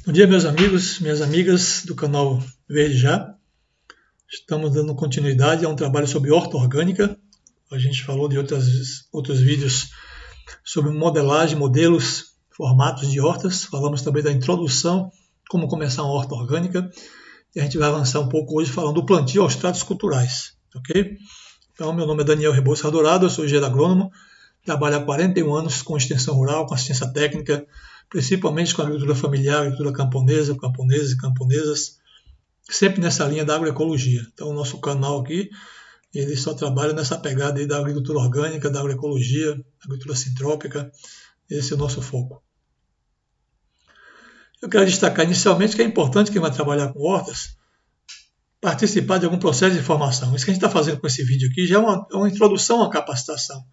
Bom dia, meus amigos, minhas amigas do canal Verde Já. Estamos dando continuidade a um trabalho sobre horta orgânica. A gente falou de outros vídeos sobre modelagem, modelos, formatos de hortas. Falamos também da introdução, como começar uma horta orgânica. E a gente vai avançar um pouco hoje falando do plantio aos tratos culturais, ok? Então, meu nome é Daniel Rebouças Dourado, eu sou engenheiro agrônomo, trabalho há 41 anos com extensão rural, com assistência técnica, principalmente com a agricultura familiar, agricultura camponesa, camponeses e camponesas, sempre nessa linha da agroecologia. Então, o nosso canal aqui, ele só trabalha nessa pegada aí da agricultura orgânica, da agroecologia, agricultura sintrópica, esse é o nosso foco. Eu quero destacar inicialmente que é importante quem vai trabalhar com hortas participar de algum processo de formação. Isso que a gente está fazendo com esse vídeo aqui já é uma introdução à capacitação,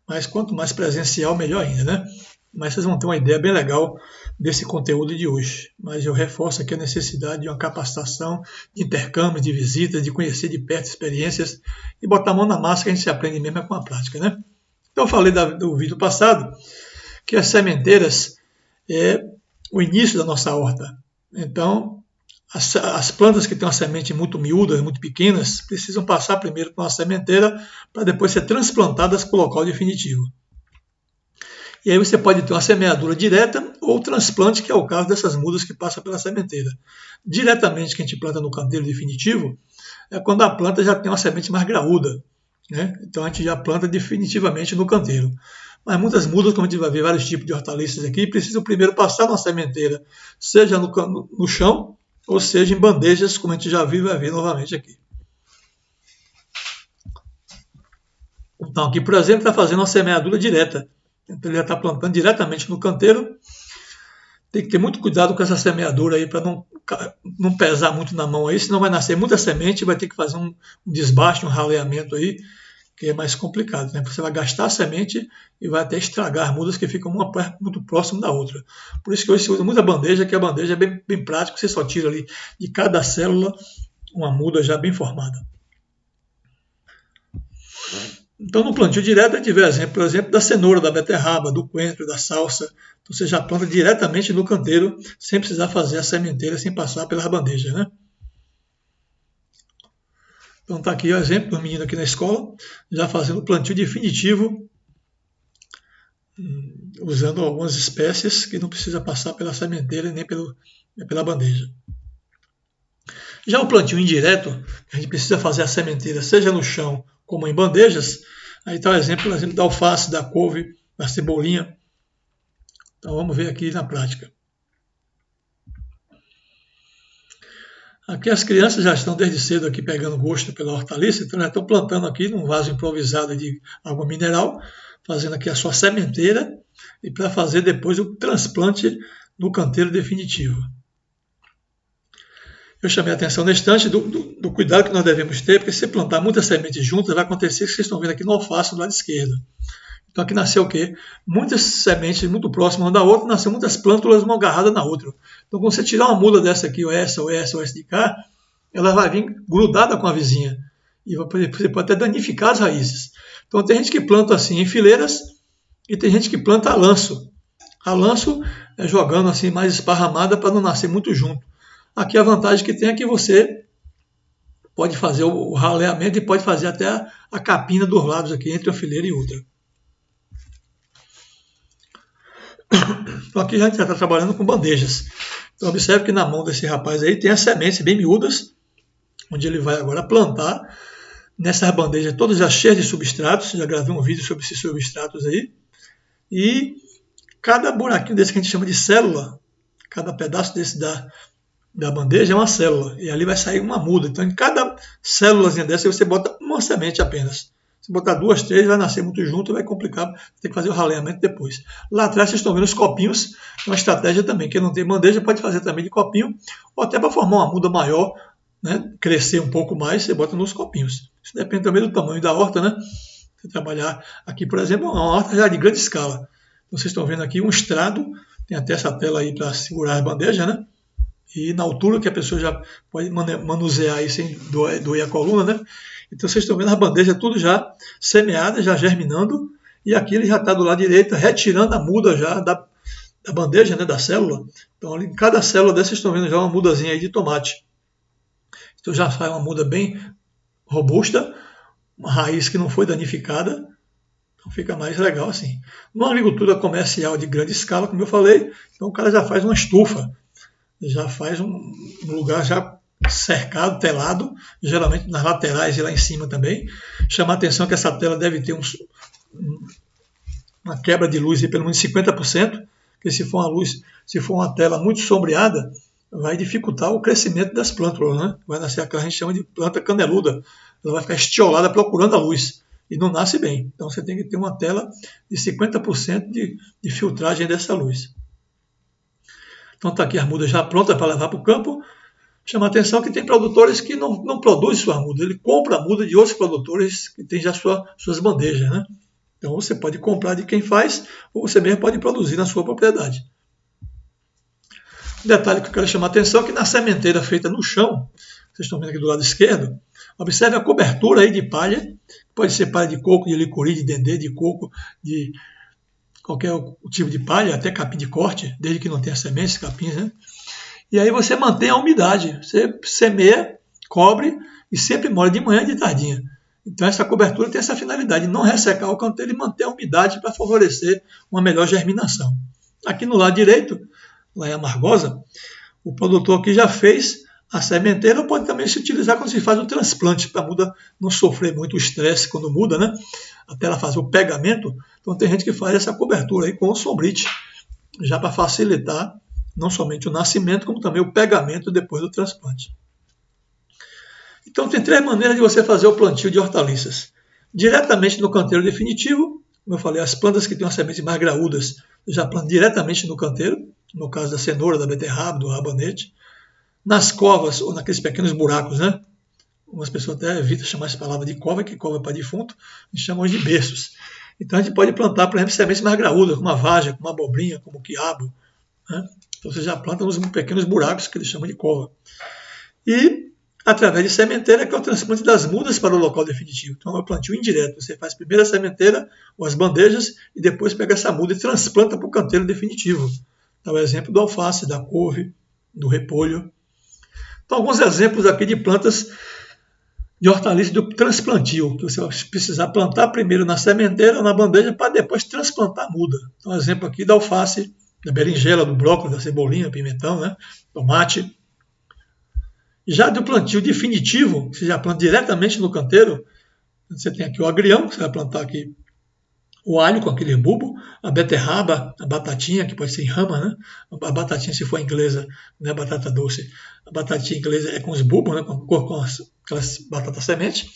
mas quanto mais presencial, melhor ainda, né? Mas vocês vão ter uma ideia bem legal desse conteúdo de hoje. Mas eu reforço aqui a necessidade de uma capacitação, de intercâmbio, de visitas, de conhecer de perto experiências e botar a mão na massa que a gente se aprende mesmo com a prática, né? Então eu falei do vídeo passado que as sementeiras é o início da nossa horta. Então, as plantas que têm uma semente muito miúda, muito pequenas, precisam passar primeiro por uma sementeira para depois ser transplantadas para o local definitivo. E aí você pode ter uma semeadura direta ou transplante, que é o caso dessas mudas que passam pela sementeira. Diretamente que a gente planta no canteiro definitivo é quando a planta já tem uma semente mais graúda, né? Então a gente já planta definitivamente no canteiro. Mas muitas mudas, como a gente vai ver vários tipos de hortaliças aqui, precisam primeiro passar na sementeira, seja no chão ou seja em bandejas, como a gente já viu e vai ver novamente aqui. Então aqui, por exemplo, está fazendo uma semeadura direta. Então ele já está plantando diretamente no canteiro. Tem que ter muito cuidado com essa semeadura aí para não pesar muito na mão aí, senão vai nascer muita semente e vai ter que fazer um desbaste, um raleamento aí, que é mais complicado, né? Você vai gastar a semente e vai até estragar mudas que ficam uma muito próximo da outra. Por isso que hoje se usa muita bandeja, que a bandeja é bem prática, você só tira ali de cada célula uma muda já bem formada. Então, no plantio direto, a gente vê, por exemplo, da cenoura, da beterraba, do coentro, da salsa. Então, você já planta diretamente no canteiro, sem precisar fazer a sementeira, sem passar pelas bandejas, né? Então, está aqui o exemplo do menino aqui na escola, já fazendo o plantio definitivo, usando algumas espécies que não precisa passar pela sementeira nem pela bandeja. Já o plantio indireto, a gente precisa fazer a sementeira, seja no chão como em bandejas. Aí está o exemplo da alface, da couve, da cebolinha. Então vamos ver aqui na prática. Aqui as crianças já estão desde cedo aqui pegando gosto pela hortaliça, então já estão plantando aqui num vaso improvisado de água mineral, fazendo aqui a sua sementeira e para fazer depois o transplante no canteiro definitivo. Eu chamei a atenção nesse instante do cuidado que nós devemos ter, porque se plantar muitas sementes juntas, vai acontecer o que vocês estão vendo aqui no alface do lado esquerdo. Então aqui nasceu o quê? Muitas sementes muito próximas uma da outra, nasceu muitas plântulas uma agarrada na outra. Então quando você tirar uma muda dessa aqui, ou essa de cá, ela vai vir grudada com a vizinha. E você pode até danificar as raízes. Então tem gente que planta assim em fileiras e tem gente que planta a lanço. A lanço é jogando assim mais esparramada para não nascer muito junto. Aqui a vantagem que tem é que você pode fazer o raleamento e pode fazer até a capina dos lados aqui, entre uma fileira e outra. Então aqui a gente já está trabalhando com bandejas. Então observe que na mão desse rapaz aí tem as sementes bem miúdas, onde ele vai agora plantar nessas bandejas todas já cheias de substratos. Já gravei um vídeo sobre esses substratos aí. E cada buraquinho desse que a gente chama de célula, cada pedaço desse da bandeja é uma célula, e ali vai sair uma muda. Então, em cada célulazinha dessa, você bota uma semente apenas. Se botar 2, 3, vai nascer muito junto e vai complicar, tem que fazer o raleamento depois. Lá atrás, vocês estão vendo os copinhos, é uma estratégia também. Quem não tem bandeja pode fazer também de copinho, ou até para formar uma muda maior, né, crescer um pouco mais, você bota nos copinhos. Isso depende também do tamanho da horta, né? Você trabalhar aqui, por exemplo, uma horta já de grande escala. Então, vocês estão vendo aqui um estrado, tem até essa tela aí para segurar a bandeja, né? E na altura que a pessoa já pode manusear aí sem doer a coluna, né? Então vocês estão vendo a bandeja tudo já semeada, já germinando, e aqui ele já está do lado direito, retirando a muda já da bandeja, né, da célula. Então, ali, em cada célula dessa, vocês estão vendo já uma mudazinha aí de tomate. Então, já sai uma muda bem robusta, uma raiz que não foi danificada. Então, fica mais legal assim. Numa agricultura comercial de grande escala, como eu falei, então o cara já faz uma estufa, já faz um lugar já cercado, telado, geralmente nas laterais e lá em cima também. Chama a atenção que essa tela deve ter uma quebra de luz de pelo menos 50%, porque se for uma tela muito sombreada, vai dificultar o crescimento das plântulas, né? Vai nascer aquela que a gente chama de planta caneluda, ela vai ficar estiolada procurando a luz e não nasce bem. Então você tem que ter uma tela de 50% de filtragem dessa luz. Então está aqui a muda já pronta para levar para o campo. Chama a atenção que tem produtores que não produzem sua muda, ele compra a muda de outros produtores que têm já suas bandejas, né? Então você pode comprar de quem faz, ou você mesmo pode produzir na sua propriedade. Um detalhe que eu quero chamar a atenção é que na sementeira feita no chão, vocês estão vendo aqui do lado esquerdo, observe a cobertura aí de palha, pode ser palha de coco, de licuri, de dendê, de coco, de qualquer tipo de palha, até capim de corte, desde que não tenha sementes, capins, né? E aí você mantém a umidade, você semeia, cobre e sempre molha de manhã e de tardinha. Então essa cobertura tem essa finalidade, de não ressecar o canteiro e manter a umidade para favorecer uma melhor germinação. Aqui no lado direito, lá em Amargosa, o produtor aqui já fez a sementeira, ou pode também se utilizar quando se faz o transplante, para a muda não sofrer muito estresse quando muda, né? Até ela fazer o pegamento. Então tem gente que faz essa cobertura aí com o sombrite, já para facilitar não somente o nascimento, como também o pegamento depois do transplante. Então tem 3 maneiras de você fazer o plantio de hortaliças. Diretamente no canteiro definitivo, como eu falei, as plantas que têm as sementes mais graúdas, já plantam diretamente no canteiro, no caso da cenoura, da beterraba, do rabanete. Nas covas ou naqueles pequenos buracos, né? Algumas pessoas até evitam chamar essa palavra de cova, que cova é para defunto, a gente chama de berços. Então a gente pode plantar, por exemplo, sementes mais graúdas, como a várzea, como a abobrinha, como o quiabo, né? Então você já planta nos pequenos buracos que eles chamam de cova. E através de sementeira, que é o transplante das mudas para o local definitivo. Então é o plantio indireto. Você faz primeiro a sementeira ou as bandejas e depois pega essa muda e transplanta para o canteiro definitivo. Então é o exemplo do alface, da couve, do repolho. Então alguns exemplos aqui de plantas de hortaliças do transplantio, que você vai precisar plantar primeiro na sementeira ou na bandeja para depois transplantar a muda. Então exemplo aqui da alface, da berinjela, do brócolis, da cebolinha, pimentão, né? Tomate. Já do plantio definitivo, você já planta diretamente no canteiro, você tem aqui o agrião, você vai plantar aqui o alho com aquele bulbo, a beterraba, a batatinha, que pode ser em rama, né? A batatinha, se for inglesa, não é batata doce. A batatinha inglesa é com os bulbos, né? com aquelas batatas sementes.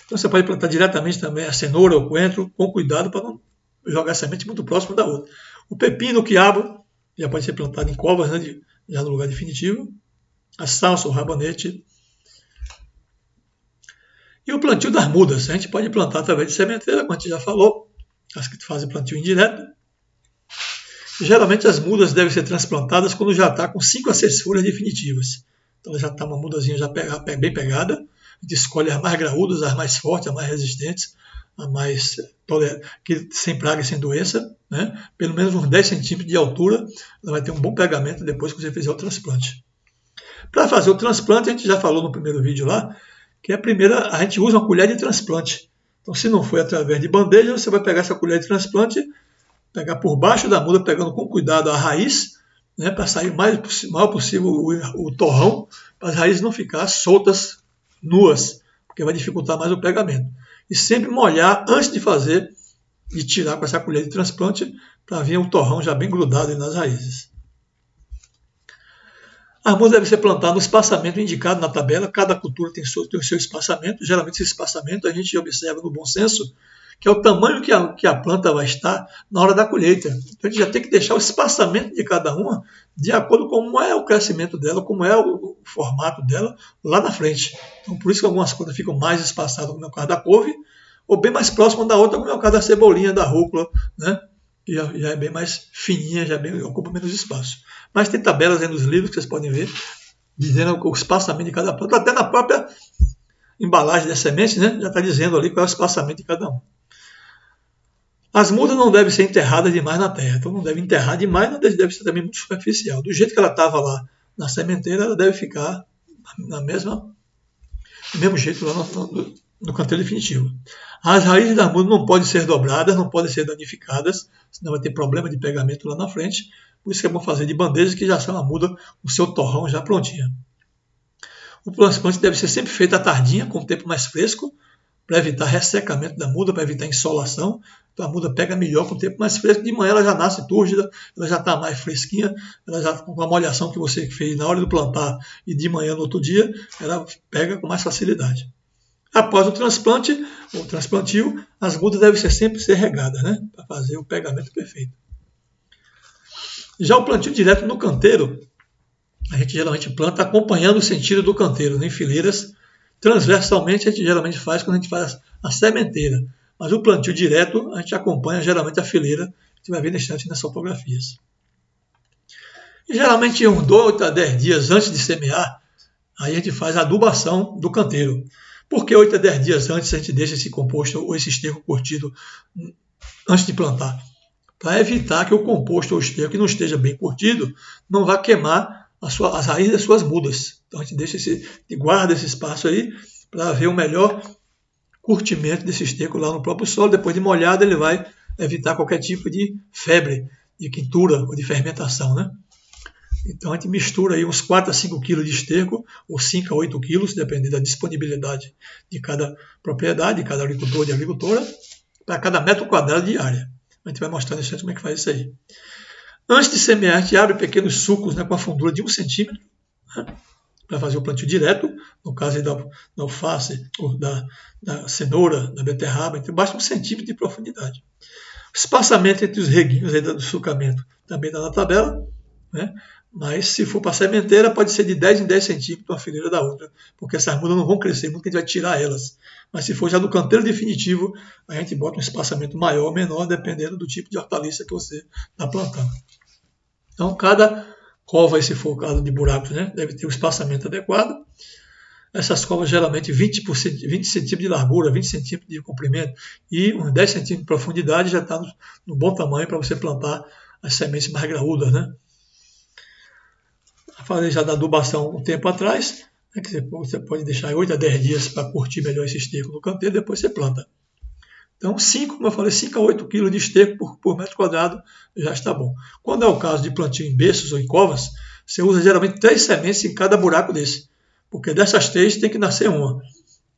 Então você pode plantar diretamente também a cenoura, o coentro, com cuidado para não jogar a semente muito próximo da outra. O pepino, o quiabo, já pode ser plantado em covas, né? Já no lugar definitivo. A salsa, o rabanete. E o plantio das mudas. A gente pode plantar através de sementeira, como a gente já falou, as que fazem plantio indireto. Geralmente as mudas devem ser transplantadas quando já está com 5 a 6 folhas definitivas. Então já está uma mudazinha já bem pegada. A gente escolhe as mais graúdas, as mais fortes, as mais resistentes, as mais sem praga e sem doença, né? Pelo menos uns 10 centímetros de altura, ela vai ter um bom pegamento depois que você fizer o transplante. Para fazer o transplante, a gente já falou no primeiro vídeo lá, que a gente usa uma colher de transplante. Então, se não for através de bandeja, você vai pegar essa colher de transplante, pegar por baixo da muda, pegando com cuidado a raiz, né, para sair o maior possível o torrão, para as raízes não ficar soltas, nuas, porque vai dificultar mais o pegamento. E sempre molhar antes de fazer, de tirar com essa colher de transplante, para vir o torrão já bem grudado nas raízes. A muda deve ser plantada no espaçamento indicado na tabela. Cada cultura tem o seu espaçamento. Geralmente esse espaçamento a gente observa no bom senso, que é o tamanho que a planta vai estar na hora da colheita. Então a gente já tem que deixar o espaçamento de cada uma de acordo com como é o crescimento dela, como é o formato dela lá na frente. Então por isso que algumas coisas ficam mais espaçadas, como é o caso da couve, ou bem mais próxima da outra, como é o caso da cebolinha, da rúcula, né? Que já é bem mais fininha, ocupa menos espaço. Mas tem tabelas aí nos livros que vocês podem ver, dizendo o espaçamento de cada planta, até na própria embalagem das sementes, né? Já está dizendo ali qual é o espaçamento de cada um. As mudas não devem ser enterradas demais na terra, então não deve enterrar demais, não deve ser também muito superficial. Do jeito que ela estava lá na sementeira, ela deve ficar do mesmo jeito lá no canteiro definitivo. As raízes das mudas não podem ser dobradas, não podem ser danificadas, senão vai ter problema de pegamento lá na frente. Por isso que é bom fazer de bandejas que já são a muda, o seu torrão já prontinha. O transplante deve ser sempre feito à tardinha, com o tempo mais fresco, para evitar ressecamento da muda, para evitar insolação. Então a muda pega melhor com o tempo mais fresco. De manhã ela já nasce túrgida, ela já está mais fresquinha, ela já com a molhação que você fez na hora do plantar e de manhã no outro dia, ela pega com mais facilidade. Após o transplante, ou transplantio, as mudas devem sempre ser regadas, né, para fazer o pegamento perfeito. Já o plantio direto no canteiro, a gente geralmente planta acompanhando o sentido do canteiro, em fileiras. Transversalmente a gente geralmente faz quando a gente faz a sementeira, mas o plantio direto a gente acompanha geralmente a fileira, que você vai ver nas fotografias. E geralmente uns 2 a 10 dias antes de semear, aí a gente faz a adubação do canteiro. Por que 8 a 10 dias antes a gente deixa esse composto ou esse esterco curtido antes de plantar? Para evitar que o composto ou o esterco que não esteja bem curtido não vá queimar as raízes das suas mudas. Então a gente guarda esse espaço aí para ver o melhor curtimento desse esterco lá no próprio solo. Depois de molhado ele vai evitar qualquer tipo de febre, de quintura ou de fermentação, né? Então a gente mistura aí uns 4 a 5 kg de esterco, ou 5 a 8 kg, dependendo da disponibilidade de cada propriedade, de cada agricultor e agricultora, para cada metro quadrado de área. A gente vai mostrar nesse instante como é que faz isso aí. Antes de semear, a gente abre pequenos sucos, né, com a fundura de 1 centímetro, né, para fazer o plantio direto, no caso aí da alface, ou da cenoura, da beterraba, então basta 1 centímetro de profundidade. O espaçamento entre os reguinhos aí do sucamento também está na tabela, né, mas se for para a sementeira, pode ser de 10 em 10 centímetros uma fileira da outra, porque essas mudas não vão crescer muito, que a gente vai tirar elas. Mas se for já do canteiro definitivo, a gente bota um espaçamento maior ou menor, dependendo do tipo de hortaliça que você está plantando. Então, cada cova, se for o caso de buracos, né, deve ter um espaçamento adequado. Essas covas, geralmente, 20 centímetros de largura, 20 centímetros de comprimento e uns 10 centímetros de profundidade, já está no bom tamanho para você plantar as sementes mais graúdas, né? Falei já da adubação um tempo atrás, né, que você pode deixar 8 a 10 dias para curtir melhor esse esterco no canteiro, depois você planta. Então, como eu falei, 5 a 8 kg de esterco por metro quadrado já está bom. Quando é o caso de plantio em berços ou em covas, você usa geralmente 3 sementes em cada buraco desse, porque dessas 3 tem que nascer uma.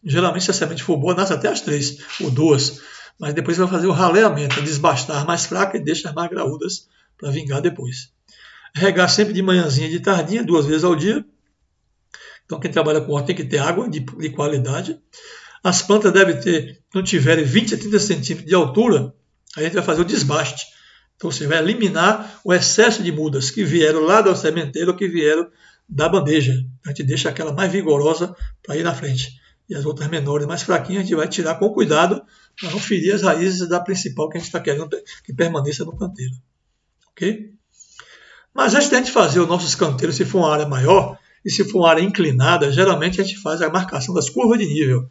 Geralmente, se a semente for boa, nasce até as 3 ou 2, mas depois você vai fazer o raleamento, desbastar as mais fracas e deixar as mais graúdas para vingar depois. Regar sempre de manhãzinha e de tardinha, 2 vezes ao dia. Então, quem trabalha com horta tem que ter água de qualidade. As plantas devem ter, quando tiverem 20 a 30 centímetros de altura, a gente vai fazer o desbaste. Então, você vai eliminar o excesso de mudas que vieram lá da sementeira ou que vieram da bandeja. A gente deixa aquela mais vigorosa para ir na frente. E as outras menores, mais fraquinhas, a gente vai tirar com cuidado para não ferir as raízes da principal que a gente está querendo que permaneça no canteiro. Ok? Mas antes de a gente fazer os nossos canteiros, se for uma área maior e se for uma área inclinada, geralmente a gente faz a marcação das curvas de nível,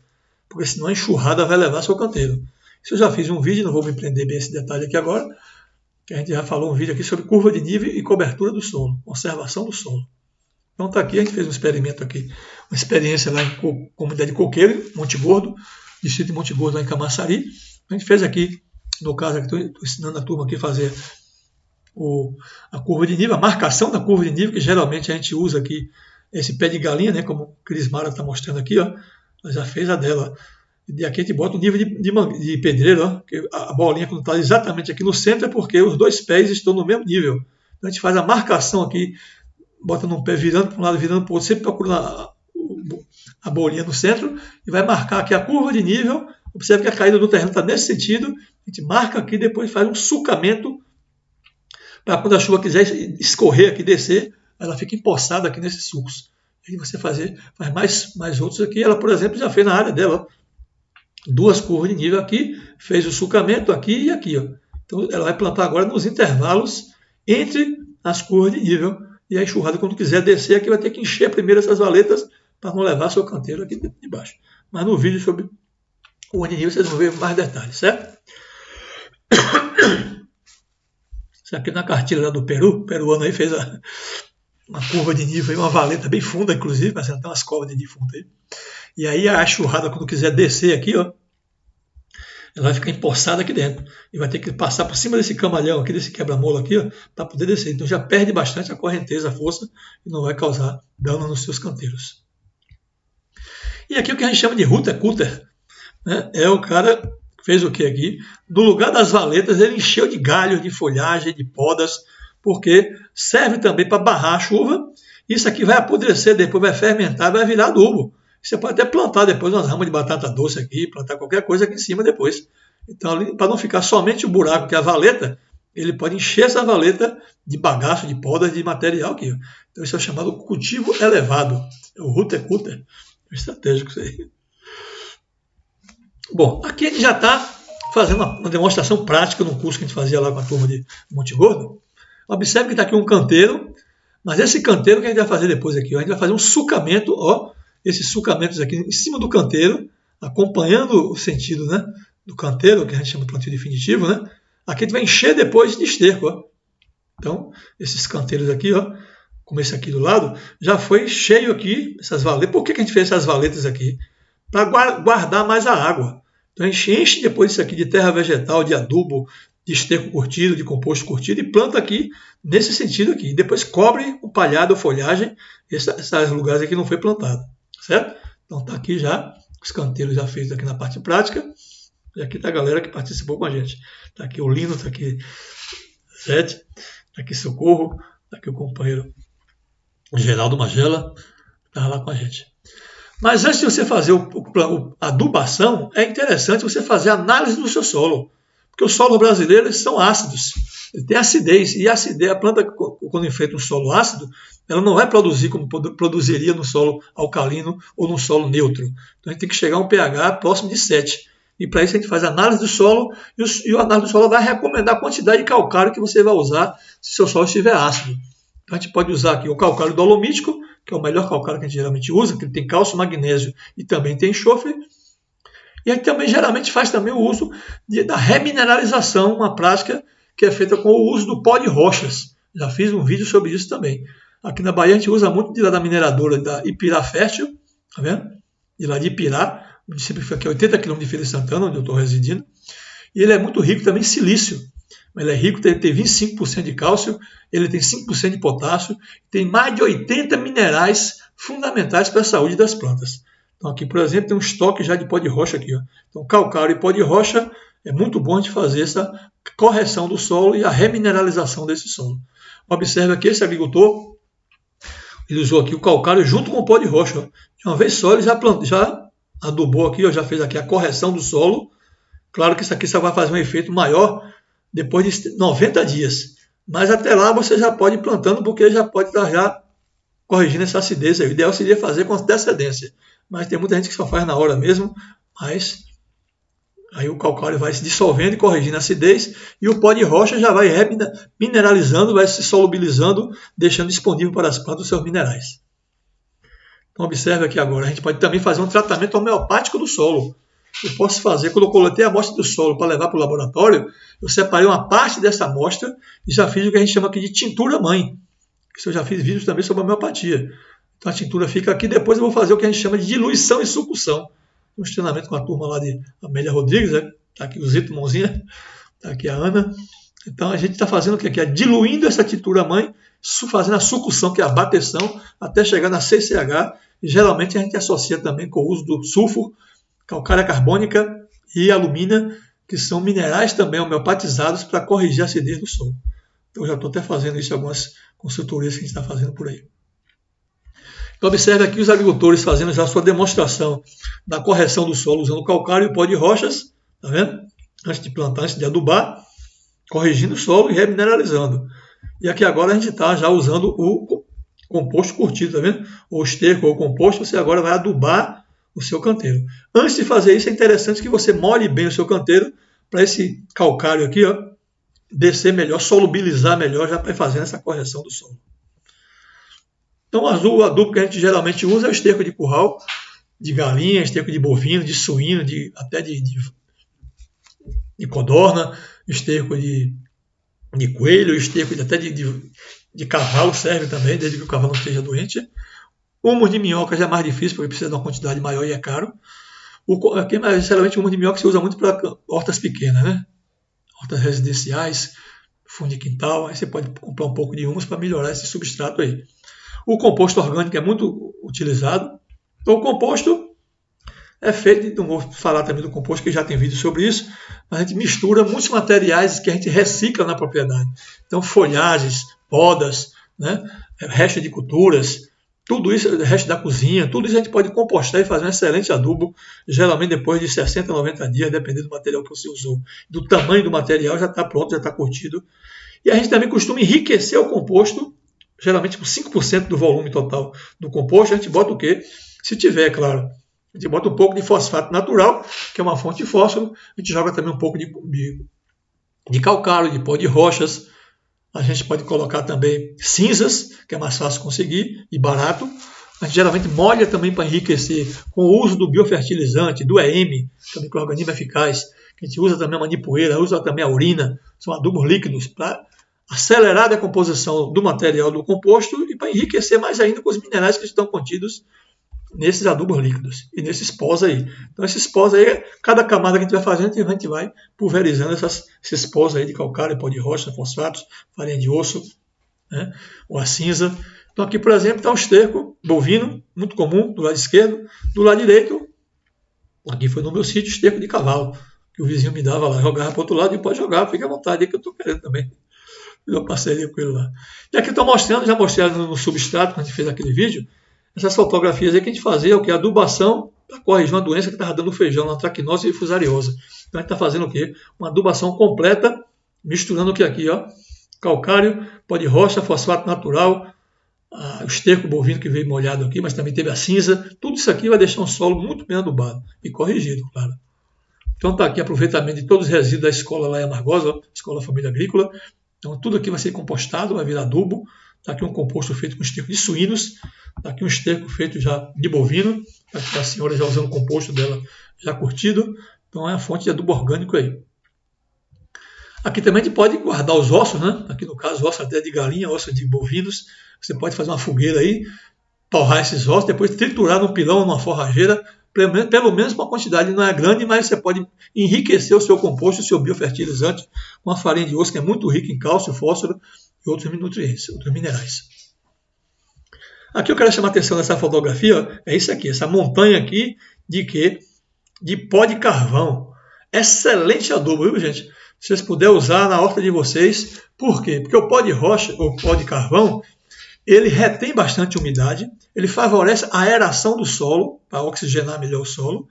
porque senão a enxurrada vai levar seu canteiro. Isso eu já fiz um vídeo, não vou me prender bem esse detalhe aqui agora, que a gente já falou um vídeo aqui sobre curva de nível e cobertura do solo, conservação do solo. Então está aqui, a gente fez um experimento aqui, uma experiência lá em comunidade de Coqueiro, Monte Gordo, distrito de Monte Gordo, lá em Camaçari. A gente fez aqui, no caso aqui, estou ensinando a turma aqui a fazer a curva de nível, a marcação da curva de nível, que geralmente a gente usa aqui esse pé de galinha, né, como o Cris Mara está mostrando aqui, ó, ela já fez a dela. E aqui a gente bota o nível de pedreiro, ó, que a bolinha quando está exatamente aqui no centro é porque os 2 pés estão no mesmo nível. Então a gente faz a marcação aqui, bota num pé virando para um lado, virando para o outro, sempre procurando a bolinha no centro e vai marcar aqui a curva de nível. Observe que a caída do terreno está nesse sentido, a gente marca aqui, depois faz um sulcamento para quando a chuva quiser escorrer aqui, descer, ela fica empoçada aqui nesses sulcos. E você faz mais outros aqui. Ela, por exemplo, já fez na área dela 2 curvas de nível aqui, fez o sulcamento aqui e aqui. Ó. Então ela vai plantar agora nos intervalos entre as curvas de nível. E a enxurrada, quando quiser descer aqui, vai ter que encher primeiro essas valetas para não levar seu canteiro aqui de baixo. Mas no vídeo sobre o nível vocês vão ver mais detalhes, certo? Isso aqui na cartilha lá do Peru, o peruano aí fez uma curva de nível, aí, uma valeta bem funda, inclusive, mas tem umas covas de defunto aí. E aí a churrada, quando quiser descer aqui, ó, ela vai ficar empoçada aqui dentro. E vai ter que passar por cima desse camalhão aqui, desse quebra-mola aqui, para poder descer. Então já perde bastante a correnteza, a força, e não vai causar dano nos seus canteiros. E aqui o que a gente chama de router cutter, né? É o cara que fez o que aqui? No lugar das valetas, ele encheu de galhos, de folhagem, de podas, porque serve também para barrar a chuva. Isso aqui vai apodrecer, depois vai fermentar, vai virar adubo. Você pode até plantar depois umas ramas de batata doce aqui, plantar qualquer coisa aqui em cima depois. Então, para não ficar somente o buraco que é a valeta, ele pode encher essa valeta de bagaço, de podas, de material aqui. Então, isso é chamado cultivo elevado. É o router cutter. Estratégico isso aí. Bom, aqui a gente já está fazendo uma demonstração prática no curso que a gente fazia lá com a turma de Monte Gordo. Observe que está aqui um canteiro, mas esse canteiro que a gente vai fazer depois aqui, ó, a gente vai fazer um sulcamento, ó, esses sulcamentos aqui em cima do canteiro, acompanhando o sentido, né, do canteiro, que a gente chama de plantio definitivo, né? Aqui a gente vai encher depois de esterco, ó. Então, esses canteiros aqui, ó, como esse aqui do lado, já foi cheio aqui, essas valetas. Por que a gente fez essas valetas aqui? Para guardar mais a água. Então a gente enche depois isso aqui de terra vegetal, de adubo, de esterco curtido, de composto curtido e planta aqui nesse sentido aqui. E depois cobre o palhado, a folhagem, esses lugares aqui não foi plantado, certo? Então tá aqui já, os canteiros já feitos aqui na parte prática. E aqui tá a galera que participou com a gente. Tá aqui o Lino, tá aqui Zete, tá aqui Socorro, tá aqui o companheiro Geraldo Magela, tá lá com a gente. Mas antes de você fazer a adubação, é interessante você fazer a análise do seu solo. Porque os solos brasileiros eles são ácidos. Ele tem acidez. E a planta, quando enfrenta um solo ácido, ela não vai produzir como produziria no solo alcalino ou no solo neutro. Então a gente tem que chegar a um pH próximo de 7. E para isso a gente faz a análise do solo. E a análise do solo vai recomendar a quantidade de calcário que você vai usar se seu solo estiver ácido. Então a gente pode usar aqui o calcário dolomítico, que é o melhor calcário que a gente geralmente usa, que ele tem cálcio, magnésio e também tem enxofre. E a gente também geralmente faz também o uso da remineralização, uma prática que é feita com o uso do pó de rochas. Já fiz um vídeo sobre isso também. Aqui na Bahia a gente usa muito de lá da mineradora da Ipirá Fértil, tá vendo? De lá de Ipirá, o município que fica aqui a 80 km de Feira de Santana, onde eu estou residindo. E ele é muito rico também em silício. Ele é rico, ele tem 25% de cálcio, ele tem 5% de potássio, tem mais de 80 minerais fundamentais para a saúde das plantas. Então aqui, por exemplo, tem um estoque já de pó de rocha aqui. Ó. Então calcário e pó de rocha é muito bom de fazer essa correção do solo e a remineralização desse solo. Observe aqui esse agricultor, ele usou aqui o calcário junto com o pó de rocha. Ó. De uma vez só ele já adubou aqui, ó, já fez aqui a correção do solo. Claro que isso aqui só vai fazer um efeito maior depois de 90 dias. Mas até lá você já pode ir plantando, porque já pode estar já corrigindo essa acidez. O ideal seria fazer com antecedência. Mas tem muita gente que só faz na hora mesmo, mas aí o calcário vai se dissolvendo e corrigindo a acidez, e o pó de rocha já vai mineralizando, vai se solubilizando, deixando disponível para as plantas os seus minerais. Então observe aqui agora, a gente pode também fazer um tratamento homeopático do solo. Eu posso fazer, quando eu coletei a amostra do solo para levar para o laboratório, eu separei uma parte dessa amostra e já fiz o que a gente chama aqui de tintura mãe. Isso eu já fiz vídeos também sobre homeopatia. Então a tintura fica aqui, depois eu vou fazer o que a gente chama de diluição e sucção. Um treinamento com a turma lá de Amélia Rodrigues, né? Tá aqui o Zito Mãozinha, tá aqui a Ana. Então a gente está fazendo o que aqui? É diluindo essa tintura mãe, fazendo a sucção, que é a bateção, até chegar na 6CH. E geralmente a gente associa também com o uso do sulfuro, calcária carbônica e alumina, que são minerais também homeopatizados para corrigir a acidez do solo. Então eu já estou até fazendo isso em algumas consultorias que a gente está fazendo por aí. Então observe aqui os agricultores fazendo já a sua demonstração da correção do solo usando calcário e pó de rochas, tá vendo? Antes de plantar, antes de adubar, corrigindo o solo e remineralizando. E aqui agora a gente está já usando o composto curtido, tá vendo? Ou esterco ou composto, você agora vai adubar o seu canteiro. Antes de fazer isso, é interessante que você molhe bem o seu canteiro para esse calcário aqui, ó, descer melhor, solubilizar melhor, já para ir fazendo essa correção do solo. Então, o adubo que a gente geralmente usa é o esterco de curral, de galinha, esterco de bovino, de suíno, até de de codorna, esterco de coelho, esterco até de cavalo serve também, desde que o cavalo não esteja doente. Humus de minhoca já é mais difícil, porque precisa de uma quantidade maior e é caro. Aqui, mas, sinceramente, o humus de minhoca se usa muito para hortas pequenas, né? Hortas residenciais, fundo de quintal, aí você pode comprar um pouco de humus para melhorar esse substrato aí. O composto orgânico é muito utilizado. Então, o composto é feito, não vou falar também do composto, que já tem vídeo sobre isso, mas a gente mistura muitos materiais que a gente recicla na propriedade. Então, folhagens, podas, né? Resto de culturas, tudo isso, resto da cozinha, tudo isso a gente pode compostar e fazer um excelente adubo, geralmente depois de 60, 90 dias, dependendo do material que você usou. Do tamanho do material, já está pronto, já está curtido. E a gente também costuma enriquecer o composto, geralmente com 5% do volume total do composto. A gente bota o quê? Se tiver, claro. A gente bota um pouco de fosfato natural, que é uma fonte de fósforo. A gente joga também um pouco de calcário, de pó de rochas. A gente pode colocar também cinzas, que é mais fácil conseguir e barato. A gente geralmente molha também para enriquecer com o uso do biofertilizante, do EM, que é o micro-organismo eficaz. A gente usa também a manipoeira, usa também a urina. São adubos líquidos para acelerar a decomposição do material do composto e para enriquecer mais ainda com os minerais que estão contidos nesses adubos líquidos e nesses pós aí. Então esses pós aí, cada camada que a gente vai fazendo, a gente vai pulverizando esses pós aí de calcário, pó de rocha, fosfatos, farinha de osso, né? Ou a cinza. Então aqui, por exemplo, está o esterco bovino, muito comum, do lado esquerdo. Do lado direito, aqui foi no meu sítio, esterco de cavalo, que o vizinho me dava lá, jogava para o outro lado e pode jogar, fica à vontade, é que eu estou querendo também. Eu parceria com ele lá. E aqui estou mostrando, já mostrei no substrato, quando a gente fez aquele vídeo, essas fotografias aí que a gente fazia, o que? Adubação para corrigir uma doença que estava dando feijão, na traquinose e fusariosa. Então a gente está fazendo o quê? Uma adubação completa, misturando o que aqui, ó? Calcário, pó de rocha, fosfato natural, o esterco bovino que veio molhado aqui, mas também teve a cinza. Tudo isso aqui vai deixar um solo muito bem adubado e corrigido, claro. Então está aqui aproveitamento de todos os resíduos da escola lá em Amargosa, ó, Escola Família Agrícola. Então tudo aqui vai ser compostado, vai virar adubo. Está aqui um composto feito com esterco de suínos. Está aqui um esterco feito já de bovino. Está aqui a senhora já usando o composto dela já curtido. Então é a fonte de adubo orgânico aí. Aqui também a gente pode guardar os ossos, né? Aqui no caso, ossos até de galinha, ossos de bovinos. Você pode fazer uma fogueira aí, torrar esses ossos, depois triturar num pilão, numa forrageira. Pelo menos uma quantidade não é grande, mas você pode enriquecer o seu composto, o seu biofertilizante, com a farinha de osso, que é muito rica em cálcio, fósforo e outros nutrientes, outros minerais. Aqui eu quero chamar a atenção nessa fotografia, ó, é isso aqui, essa montanha aqui de quê? De pó de carvão. Excelente adubo, viu, gente? Se vocês puderem usar na horta de vocês. Por quê? Porque o pó de rocha, ou pó de carvão, ele retém bastante umidade, ele favorece a aeração do solo, para oxigenar melhor o solo,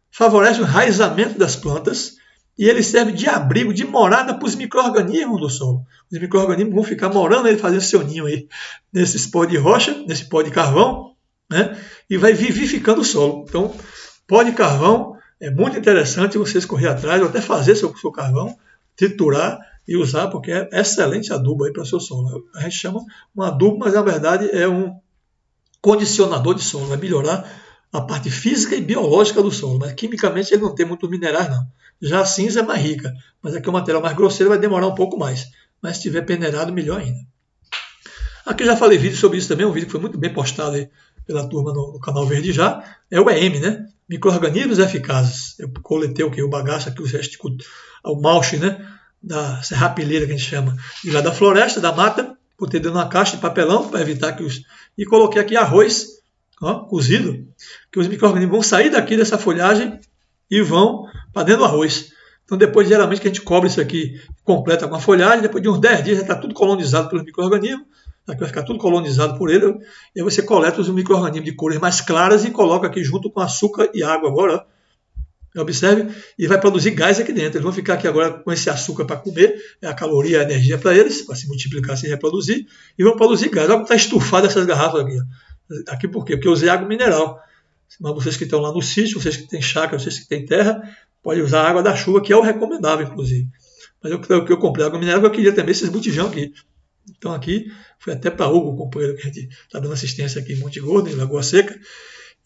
favorece o enraizamento das plantas e ele serve de abrigo, de morada para os micro-organismos do solo. Os micro-organismos vão ficar morando aí, fazendo seu ninho aí, nesses pó de rocha, nesse pó de carvão, né? E vai vivificando o solo. Então, pó de carvão é muito interessante vocês correr atrás, ou até fazer seu carvão, triturar e usar, porque é excelente adubo aí para o seu solo. A gente chama um adubo, mas na verdade é um condicionador de solo, vai melhorar a parte física e biológica do solo, mas quimicamente ele não tem muitos minerais não. Já a cinza é mais rica, mas aqui o material mais grosseiro vai demorar um pouco mais, mas se estiver peneirado, melhor ainda. Aqui eu já falei vídeo sobre isso também, um vídeo que foi muito bem postado aí pela turma no canal Verde Já, é o EM, né? Micro-organismos eficazes. Eu coletei o que? O bagaço aqui, o malche, né? Da serrapilheira que a gente chama, de lá da floresta, da mata, botei dentro de uma caixa de papelão para evitar que e coloquei aqui arroz, ó, cozido, que os micro-organismos vão sair daqui dessa folhagem e vão para dentro do arroz. Então depois, geralmente, que a gente cobre isso aqui, completa com a folhagem, depois de uns 10 dias já está tudo colonizado pelos micro-organismos, aqui vai ficar tudo colonizado por ele, e aí você coleta os micro-organismos de cores mais claras e coloca aqui junto com açúcar e água agora, ó. Observe, e vai produzir gás aqui dentro. Eles vão ficar aqui agora com esse açúcar para comer, é a caloria, a energia para eles, para se multiplicar, se reproduzir, e vão produzir gás. Olha como está estufado essas garrafas aqui. Ó. Aqui por quê? Porque eu usei água mineral. Mas vocês que estão lá no sítio, vocês que têm chácara, vocês que têm terra, podem usar a água da chuva, que é o recomendável, inclusive. Mas eu comprei água mineral, porque eu queria também esses botijão aqui. Então aqui, fui até para Hugo, o companheiro que a gente está dando assistência aqui em Monte Gordo, em Lagoa Seca.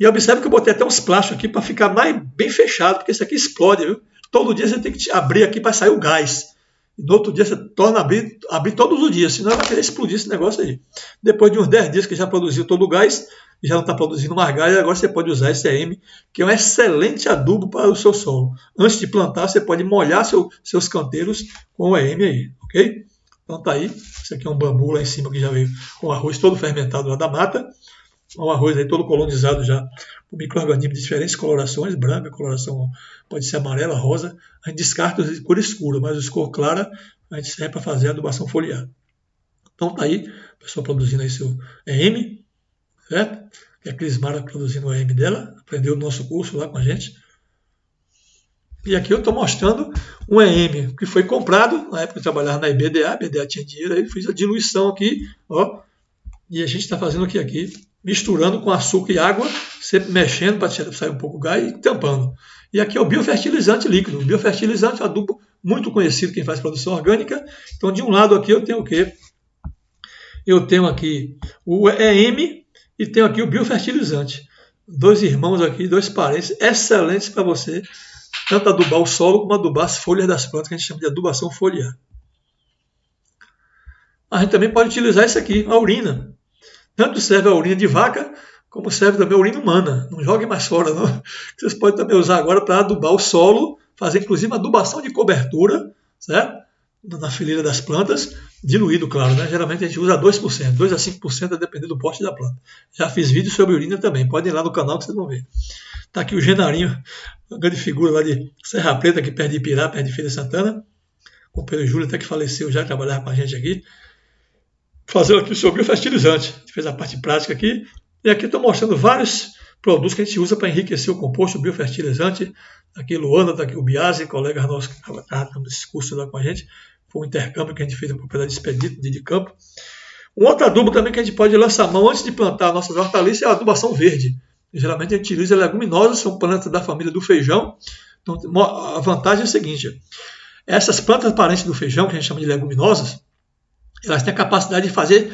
E observe que eu botei até uns plásticos aqui para ficar bem fechado, porque esse aqui explode, viu? todo dia você tem que abrir aqui para sair o gás. E no outro dia você torna a abrir todos os dias, senão vai querer explodir esse negócio aí. Depois de uns 10 dias que já produziu todo o gás, já não está produzindo mais gás, agora você pode usar esse AM, que é um excelente adubo para o seu solo. Antes de plantar, você pode molhar seus canteiros com o AM aí, ok? Então tá aí, esse aqui é um bambu lá em cima que já veio com arroz todo fermentado lá da mata, um arroz aí todo colonizado já por micro-organismos de diferentes colorações, branca, coloração pode ser amarela, rosa, a gente descarta os de cor escura, mas os cor clara a gente serve para fazer a adubação foliar. Então tá aí, a pessoa produzindo aí seu AM, certo? Que é a Crismara produzindo o AM dela, aprendeu o nosso curso lá com a gente. E aqui eu estou mostrando um EM que foi comprado, na época que eu trabalhava na IBDA, a IBDA tinha dinheiro, aí fiz a diluição aqui, ó, e a gente está fazendo aqui, misturando com açúcar e água, sempre mexendo para sair um pouco o gás e tampando. E aqui é o biofertilizante líquido. O biofertilizante é um adubo muito conhecido quem faz produção orgânica. Então, de um lado aqui eu tenho o quê? Eu tenho aqui o EM e tenho aqui o biofertilizante. Dois irmãos aqui, dois parentes excelentes para você tanto adubar o solo como adubar as folhas das plantas, que a gente chama de adubação foliar. A gente também pode utilizar isso aqui, a urina. Tanto serve a urina de vaca, como serve também a urina humana. Não jogue mais fora, não. Vocês podem também usar agora para adubar o solo, fazer inclusive uma adubação de cobertura, certo? Na fileira das plantas, diluído, claro, né? Geralmente a gente usa 2%, 2 a 5%, a depender do porte da planta. Já fiz vídeo sobre urina também, podem ir lá no canal que vocês vão ver. Está aqui o Genarinho, uma grande figura lá de Serra Preta, aqui perto de Ipirá, perto de Feira de Santana. O companheiro Júlio até que faleceu já, trabalhava com a gente aqui. Fazendo aqui o seu biofertilizante. A gente fez a parte prática aqui. E aqui estou mostrando vários produtos que a gente usa para enriquecer o composto, o biofertilizante. Aqui Luana, está aqui o Biase, colega nosso que estava nesse curso lá com a gente. Foi um intercâmbio que a gente fez na propriedade Expedito, de campo. Um outro adubo também que a gente pode lançar a mão antes de plantar nossas hortaliças é a adubação verde. Geralmente a gente utiliza leguminosas, são plantas da família do feijão. Então a vantagem é a seguinte: essas plantas parentes do feijão, que a gente chama de leguminosas, elas têm a capacidade de fazer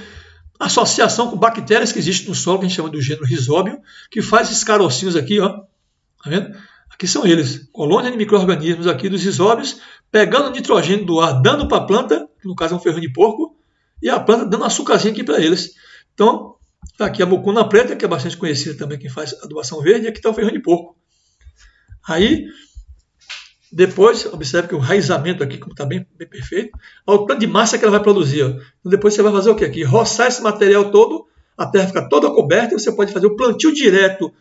associação com bactérias que existem no solo, que a gente chama do gênero Rhizóbio, que faz esses carocinhos aqui, ó. Tá vendo? Aqui são eles, colônia de micro-organismos aqui dos risóbios, pegando o nitrogênio do ar, dando para a planta, que no caso é um ferrão de porco, e a planta dando um açúcarzinho aqui para eles. Então, está aqui a mucuna preta, que é bastante conhecida também, quem faz adubação verde, e aqui está o ferrão de porco. Aí, depois, observe que o raizamento aqui, como está bem perfeito, olha o tanto de massa que ela vai produzir. Ó. Então, depois você vai fazer o que aqui? Roçar esse material todo, a terra fica toda coberta, e você pode fazer o plantio direto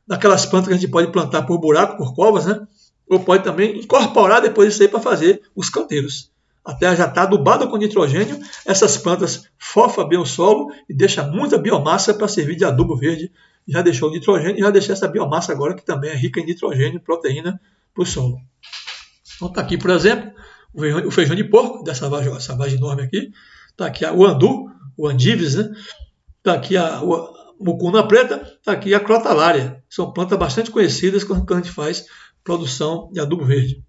daquelas plantas que a gente pode plantar por buraco, por covas, né? Ou pode também incorporar depois disso aí para fazer os canteiros. A terra já está adubada com nitrogênio, essas plantas fofam bem o solo e deixam muita biomassa para servir de adubo verde. Já deixou o nitrogênio e já deixou essa biomassa agora que também é rica em nitrogênio e proteína para o solo. Então está aqui, por exemplo, o feijão de porco, dessa vagem enorme aqui. Está aqui o andu, o andives, né? Está aqui a mucuna preta, está aqui a crotalária. São plantas bastante conhecidas quando a gente faz produção de adubo verde.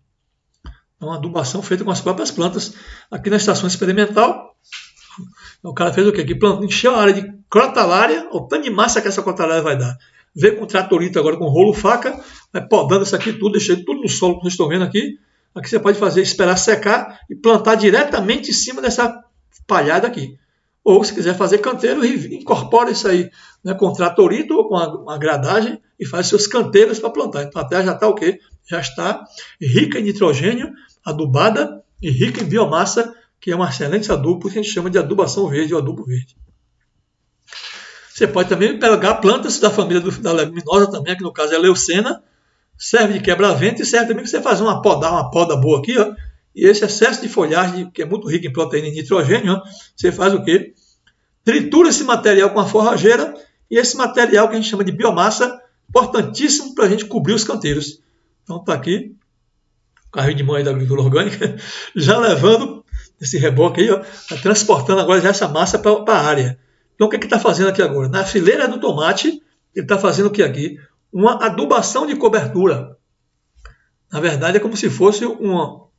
É uma adubação feita com as próprias plantas. Aqui na estação experimental, o cara fez o quê? Aqui encheu a área de crotalária, o tanto de massa que essa crotalária vai dar. Veio com um tratorito agora com rolo faca, vai podando isso aqui tudo, deixando tudo no solo, como vocês estão vendo aqui. Aqui você pode fazer, esperar secar e plantar diretamente em cima dessa palhada aqui. Ou se quiser fazer canteiro, incorpora isso aí, né, com tratorito ou com a gradagem e faz seus canteiros para plantar. Então a terra já está o quê? Já está rica em nitrogênio, adubada e rica em biomassa, que é um excelente adubo, que a gente chama de adubação verde ou adubo verde. Você pode também pegar plantas da família da leguminosa também, que no caso é a leucena, serve de quebra-vento e serve também para você fazer uma poda boa aqui, ó. E esse excesso de folhagem, que é muito rico em proteína e nitrogênio, ó, você faz o quê? Tritura esse material com a forrageira e esse material que a gente chama de biomassa, importantíssimo para a gente cobrir os canteiros. Então está aqui, o carrinho de mão aí da agricultura orgânica, já levando esse reboque aí, ó, tá transportando agora já essa massa para a área. Então o que está fazendo aqui agora? Na fileira do tomate, ele está fazendo o que aqui? Uma adubação de cobertura. Na verdade é como se fosse uma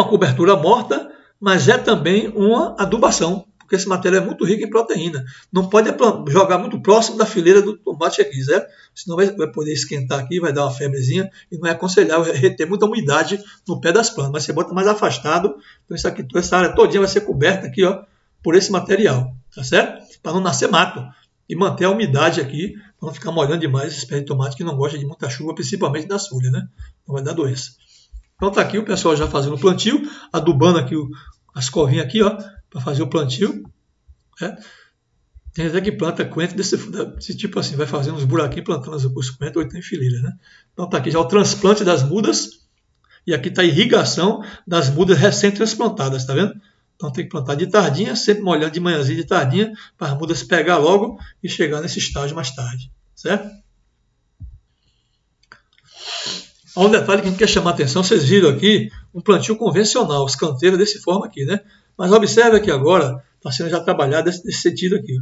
cobertura morta, mas é também uma adubação, porque esse material é muito rico em proteína. Não pode jogar muito próximo da fileira do tomate aqui, certo? Senão vai poder esquentar aqui, vai dar uma febrezinha, e não é aconselhável reter muita umidade no pé das plantas, mas você bota mais afastado, então isso aqui, essa área todinha vai ser coberta aqui, ó, por esse material, tá certo? Para não nascer mato e manter a umidade aqui, para não ficar molhando demais esse pé de tomate que não gosta de muita chuva, principalmente das folhas, né? Não vai dar doença. Então tá aqui o pessoal já fazendo o plantio, adubando aqui as covinhas aqui, ó, para fazer o plantio. Né? Tem até que planta coentro desse tipo assim, vai fazendo uns buraquinhos plantando os coentros ou tem fileiras, né? Então tá aqui já o transplante das mudas e aqui tá a irrigação das mudas recém-transplantadas, tá vendo? Então tem que plantar de tardinha, sempre molhando de manhãzinha de tardinha, para as mudas pegar logo e chegar nesse estágio mais tarde, certo? Há um detalhe que a gente quer chamar a atenção, vocês viram aqui um plantio convencional, os canteiros desse forma aqui, né? Mas observe aqui agora, está sendo já trabalhado nesse sentido aqui.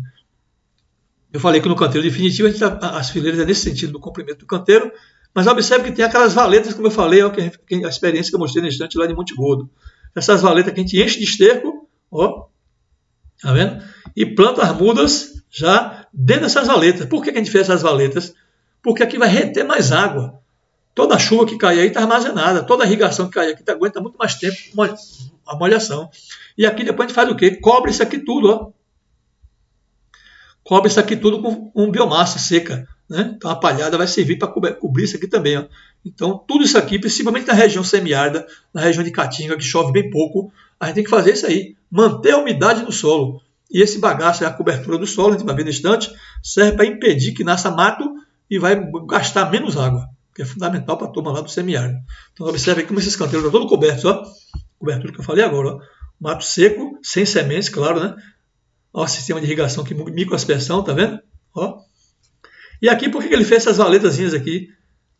Eu falei que no canteiro definitivo as fileiras é nesse sentido do comprimento do canteiro, mas observe que tem aquelas valetas, como eu falei, ó, a experiência que eu mostrei na estante lá de Monte Gordo. Essas valetas que a gente enche de esterco, ó, tá vendo? E planta as mudas já dentro dessas valetas. Por que a gente fez essas valetas? Porque aqui vai reter mais água. Toda a chuva que cai aí está armazenada, toda a irrigação que cai aqui aguenta muito mais tempo a molhação. E aqui depois a gente faz o quê? Cobre isso aqui tudo, ó. Cobre isso aqui tudo com biomassa seca, né? Então a palhada vai servir para cobrir isso aqui também, ó. Então tudo isso aqui, principalmente na região semiárida, na região de Caatinga, que chove bem pouco, a gente tem que fazer isso aí, manter a umidade no solo. E esse bagaço é a cobertura do solo, a gente vai ver no instante, serve para impedir que nasça mato e vai gastar menos água, que é fundamental para a turma lá do semiárido. Então observe como esses canteiros estão todos cobertos, ó. Cobertura que eu falei agora, ó. Mato seco, sem sementes, claro, né? Ó, o sistema de irrigação aqui, microaspersão, tá vendo? Ó. E aqui, por que ele fez essas valetazinhas aqui?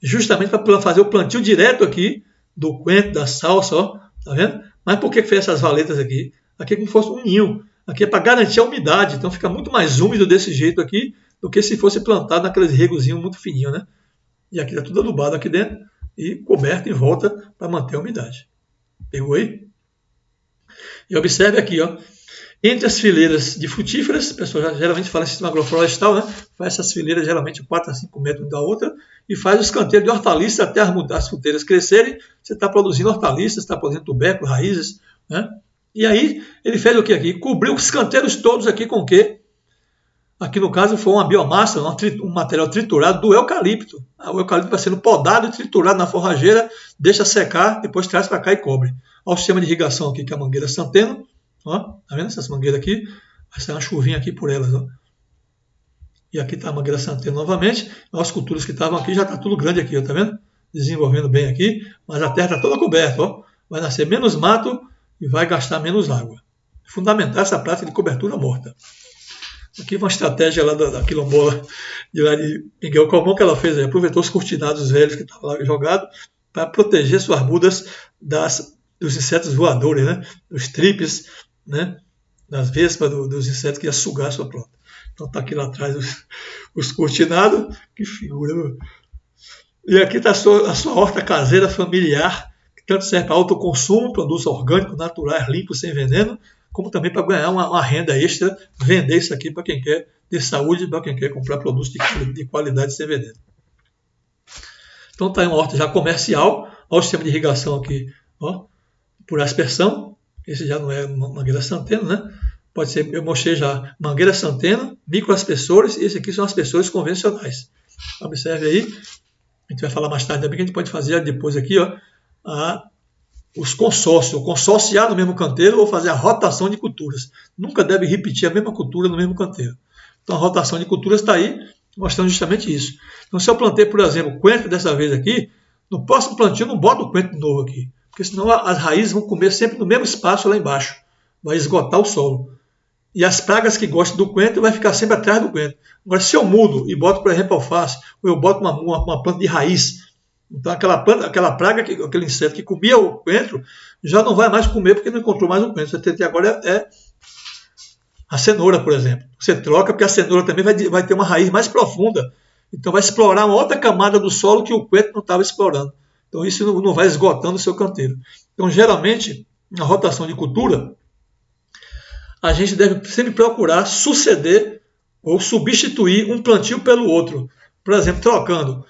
Justamente para fazer o plantio direto aqui do coentro, da salsa, ó, tá vendo? Mas por que fez essas valetas aqui? Aqui é como se fosse um ninho. Aqui é para garantir a umidade, então fica muito mais úmido desse jeito aqui do que se fosse plantado naqueles regozinhos muito fininhos, né? E aqui está tudo adubado aqui dentro e coberto em volta para manter a umidade. Pegou aí? E observe aqui, ó, entre as fileiras de frutíferas, o pessoal geralmente fala em sistema agroflorestal, né? Faz essas fileiras geralmente 4 a 5 metros da outra e faz os canteiros de hortaliças até as fruteiras crescerem. Você está produzindo hortaliças, está produzindo tubérculos, raízes, né? E aí ele fez o que aqui? Cobriu os canteiros todos aqui com o quê? Aqui no caso foi uma biomassa, um material triturado do eucalipto. O eucalipto vai sendo podado e triturado na forrageira, deixa secar, depois traz para cá e cobre. Olha o sistema de irrigação aqui, que é a mangueira Centeno. Ó, tá vendo essas mangueiras aqui? Vai ser uma chuvinha aqui por elas. Ó. E aqui está a mangueira Centeno novamente. As culturas que estavam aqui já está tudo grande aqui, ó, tá vendo? Desenvolvendo bem aqui, mas a terra está toda coberta. Ó. Vai nascer menos mato e vai gastar menos água. Fundamental essa prática de cobertura morta. Aqui uma estratégia lá da quilombola de lá de Miguel Calmon que ela fez aí, aproveitou os cortinados velhos que estavam lá jogados para proteger suas mudas dos insetos voadores, né? Dos tripes, né? Das vespas, dos insetos que iam sugar a sua planta. Então está aqui lá atrás os cortinados, que figura. E aqui está a sua horta caseira familiar, que tanto serve para autoconsumo, produtos orgânicos, naturais, limpos, sem veneno, como também para ganhar uma renda extra, vender isso aqui para quem quer ter saúde, para quem quer comprar produtos de qualidade sem veneno. Então está aí uma horta já comercial, olha o sistema de irrigação aqui, ó, por aspersão, esse já não é mangueira Centeno, né? Pode ser, eu mostrei já, mangueira Centeno, microaspersores, e esse aqui são aspersores convencionais. Observe aí, a gente vai falar mais tarde também, que a gente pode fazer depois aqui, ó, os consórcios, consorciar no mesmo canteiro ou fazer a rotação de culturas. Nunca deve repetir a mesma cultura no mesmo canteiro. Então a rotação de culturas está aí, mostrando justamente isso. Então se eu plantei, por exemplo, coentro dessa vez aqui, no próximo plantio eu não boto o coentro novo aqui, porque senão as raízes vão comer sempre no mesmo espaço lá embaixo, vai esgotar o solo. E as pragas que gostam do coentro vai ficar sempre atrás do coentro. Agora se eu mudo e boto, por exemplo, alface, ou eu boto uma planta de raiz, então aquela praga, aquele inseto que comia o coentro, já não vai mais comer porque não encontrou mais o coentro. Você tem que agora a cenoura, por exemplo. Você troca porque a cenoura também vai ter uma raiz mais profunda. Então vai explorar uma outra camada do solo que o coentro não estava explorando. Então isso não vai esgotando o seu canteiro. Então geralmente, na rotação de cultura, a gente deve sempre procurar suceder ou substituir um plantio pelo outro. Por exemplo, trocando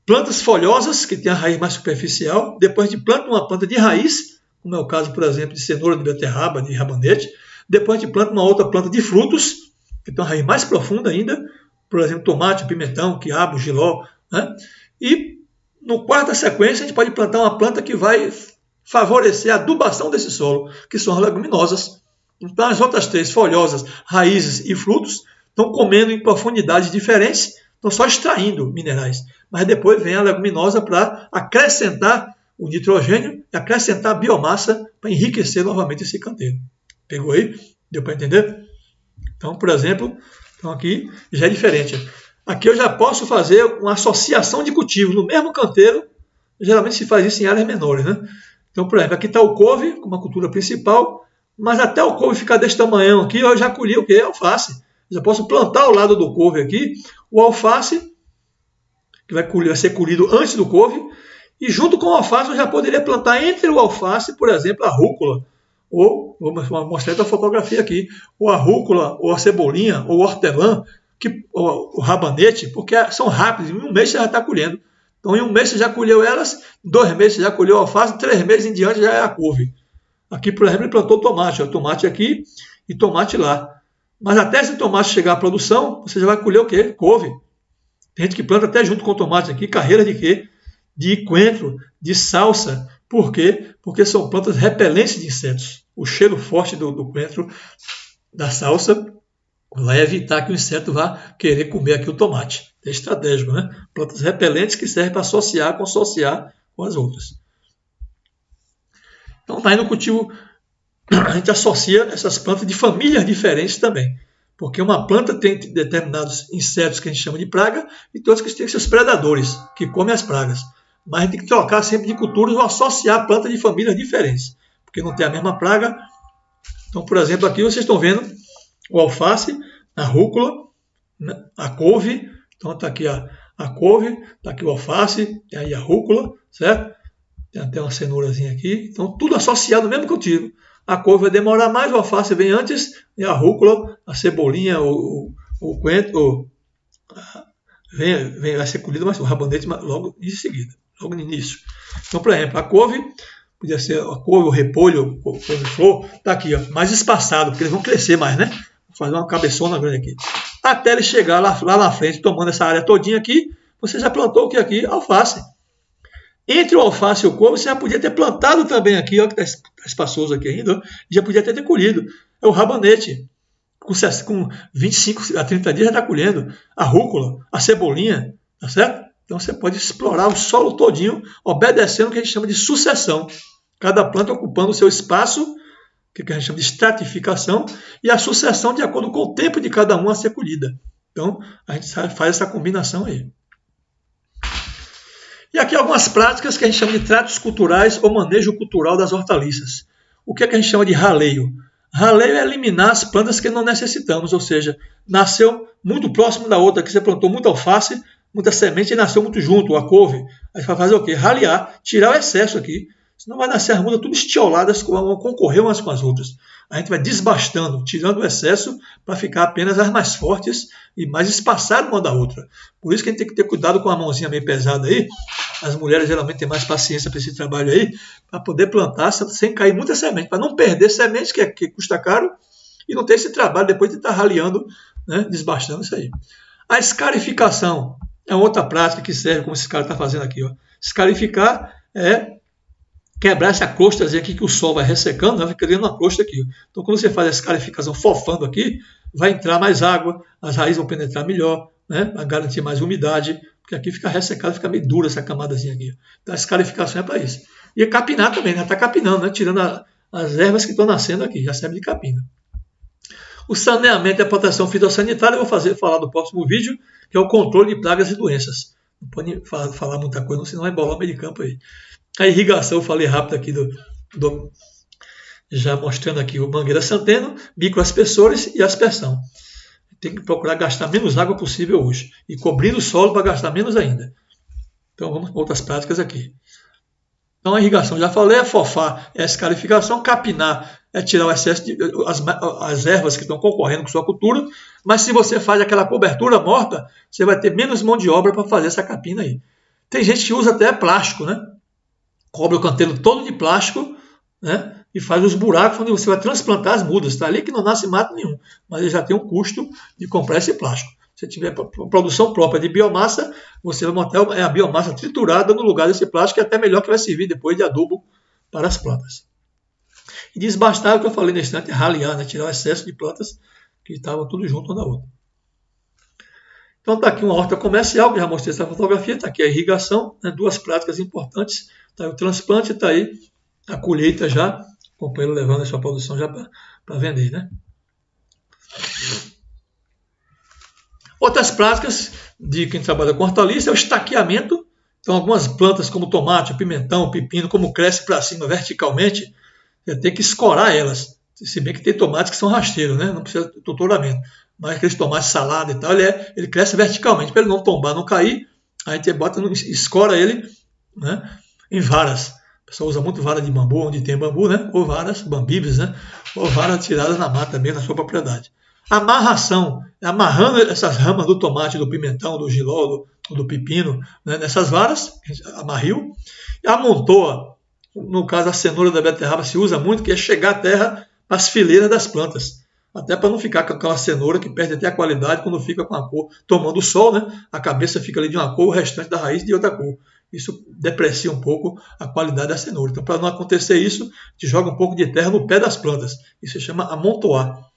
plantas folhosas, que tem a raiz mais superficial, depois a gente planta uma planta de raiz, como é o caso, por exemplo, de cenoura, de beterraba, de rabanete, depois a gente planta uma outra planta de frutos, que tem uma raiz mais profunda ainda, por exemplo, tomate, pimentão, quiabo, jiló, né? E no quarta sequência a gente pode plantar uma planta que vai favorecer a adubação desse solo, que são as leguminosas. Então as outras três, folhosas, raízes e frutos, estão comendo em profundidades diferentes, estão só extraindo minerais. Mas depois vem a leguminosa para acrescentar o nitrogênio e acrescentar a biomassa para enriquecer novamente esse canteiro. Pegou aí? Deu para entender? Então, por exemplo, aqui já é diferente. Aqui eu já posso fazer uma associação de cultivos no mesmo canteiro. Geralmente se faz isso em áreas menores, né? Então, por exemplo, aqui está o couve, como a cultura principal, mas até o couve ficar desse tamanho aqui, eu já colhi o quê? Alface. Já posso plantar ao lado do couve aqui o alface, que vai ser colhido antes do couve, e junto com o alface eu já poderia plantar entre o alface, por exemplo, a rúcula, ou, vou mostrar outra fotografia aqui, ou a rúcula, ou a cebolinha, ou o hortelã, ou o rabanete, porque são rápidos, em um mês você já está colhendo. Então, em um mês você já colheu elas, em 2 meses você já colheu a alface, 3 meses em diante já é a couve. Aqui, por exemplo, ele plantou tomate, ó, tomate aqui e tomate lá. Mas até esse tomate chegar à produção, você já vai colher o quê? Couve. Tem gente que planta até junto com o tomate aqui, carreira de quê? De coentro, de salsa. Por quê? Porque são plantas repelentes de insetos. O cheiro forte do coentro, da salsa, vai evitar que o inseto vá querer comer aqui o tomate. É estratégico, né? Plantas repelentes que servem para associar, consorciar com as outras. Então, aí no cultivo, a gente associa essas plantas de famílias diferentes também. Porque uma planta tem determinados insetos que a gente chama de praga e todos que têm seus predadores, que comem as pragas. Mas a gente tem que trocar sempre de culturas ou associar plantas de famílias diferentes, porque não tem a mesma praga. Então, por exemplo, aqui vocês estão vendo o alface, a rúcula, a couve. Então, está aqui a couve, está aqui o alface, tem aí a rúcula, certo? Tem até uma cenourazinha aqui. Então, tudo associado no mesmo cultivo. A couve vai demorar mais, o alface vem antes, e a rúcula, a cebolinha, o coentro, vai ser colhido, mas o rabanete logo em seguida, logo no início. Então, por exemplo, a couve, podia ser a couve, o repolho, o couve-flor, está aqui, ó, mais espaçado, porque eles vão crescer mais, né? Vou fazer uma cabeçona grande aqui. Até ele chegar lá na frente, tomando essa área todinha aqui, você já plantou o que aqui? Alface. Entre o alface e o couve, você já podia ter plantado também aqui, ó, que está espaçoso aqui ainda, já podia ter colhido. É o rabanete, com 25 a 30 dias já está colhendo. A rúcula, a cebolinha, tá certo? Então você pode explorar o solo todinho, obedecendo o que a gente chama de sucessão. Cada planta ocupando o seu espaço, que a gente chama de estratificação, e a sucessão de acordo com o tempo de cada uma a ser colhida. Então, a gente faz essa combinação aí. E aqui algumas práticas que a gente chama de tratos culturais ou manejo cultural das hortaliças. O que é que a gente chama de raleio? Raleio é eliminar as plantas que não necessitamos, ou seja, nasceu muito próximo da outra, que você plantou muita alface, muita semente e nasceu muito junto, a couve. Aí você vai fazer o quê? Ralear, tirar o excesso aqui. Senão vai nascer as mudas tudo estioladas, vão concorrer umas com as outras. A gente vai desbastando, tirando o excesso para ficar apenas as mais fortes e mais espaçadas uma da outra. Por isso que a gente tem que ter cuidado com a mãozinha meio pesada aí. As mulheres geralmente têm mais paciência para esse trabalho aí, para poder plantar sem cair muita semente, para não perder semente, que custa caro, e não ter esse trabalho depois de estar raleando, né, desbastando isso aí. A escarificação é outra prática que serve, como esse cara está fazendo aqui. Ó. Escarificar é quebrar essa crostazinha aqui que o sol vai ressecando, vai criando uma crosta aqui. Então, quando você faz a escarificação fofando aqui, vai entrar mais água, as raízes vão penetrar melhor, né? Vai garantir mais umidade, porque aqui fica ressecado, fica meio dura essa camadazinha aqui. Então, a escarificação é para isso. E capinar também, né? Está capinando, né? Tirando as ervas que estão nascendo aqui, já serve de capina. O saneamento e a proteção fitossanitária, eu vou falar do próximo vídeo, que é o controle de pragas e doenças. Não pode falar muita coisa, senão vai embolar o meio de campo aí. A irrigação, eu falei rápido aqui, já mostrando aqui o mangueira centeno, microaspersores e aspersão. Tem que procurar gastar menos água possível hoje. E cobrindo o solo para gastar menos ainda. Então vamos para outras práticas aqui. Então a irrigação, já falei, é fofar, é escarificação, capinar, é tirar o excesso de as ervas que estão concorrendo com sua cultura, mas se você faz aquela cobertura morta, você vai ter menos mão de obra para fazer essa capina aí. Tem gente que usa até plástico, né? Cobre o canteiro todo de plástico, né? E faz os buracos onde você vai transplantar as mudas. Está ali que não nasce mato nenhum, mas ele já tem um custo de comprar esse plástico. Se tiver produção própria de biomassa, você vai montar a biomassa triturada no lugar desse plástico, que é até melhor, que vai servir depois de adubo para as plantas. E desbastar, o que eu falei na instante, é ralear, né? Tirar o excesso de plantas que estavam tudo junto uma da outra. Então está aqui uma horta comercial, que já mostrei essa fotografia, está aqui a irrigação, né? Duas práticas importantes, está aí o transplante, está aí a colheita já, o companheiro levando a sua produção já para vender, né? Outras práticas de quem trabalha com hortaliça é o estaqueamento. Então, algumas plantas como tomate, pimentão, pepino, como cresce para cima verticalmente, você tem que escorar elas. Se bem que tem tomates que são rasteiros, né? Não precisa de tutoramento. Mas aqueles tomates salada e tal, ele cresce verticalmente. Para ele não tombar, não cair, a gente escora ele, né? Em varas. O pessoal usa muito vara de bambu, onde tem bambu, né? Ou varas, bambibes, né? Ou varas tiradas na mata mesmo, na sua propriedade. Amarração, amarrando essas ramas do tomate, do pimentão, do jiló, do pepino, né, nessas varas, amarril, e amontoa. No caso, a cenoura da beterraba se usa muito, que é chegar à terra para as fileiras das plantas. Até para não ficar com aquela cenoura que perde até a qualidade quando fica com a cor tomando sol, né? A cabeça fica ali de uma cor, o restante da raiz de outra cor. Isso deprecia um pouco a qualidade da cenoura. Então, para não acontecer isso, a gente joga um pouco de terra no pé das plantas. Isso se chama amontoar.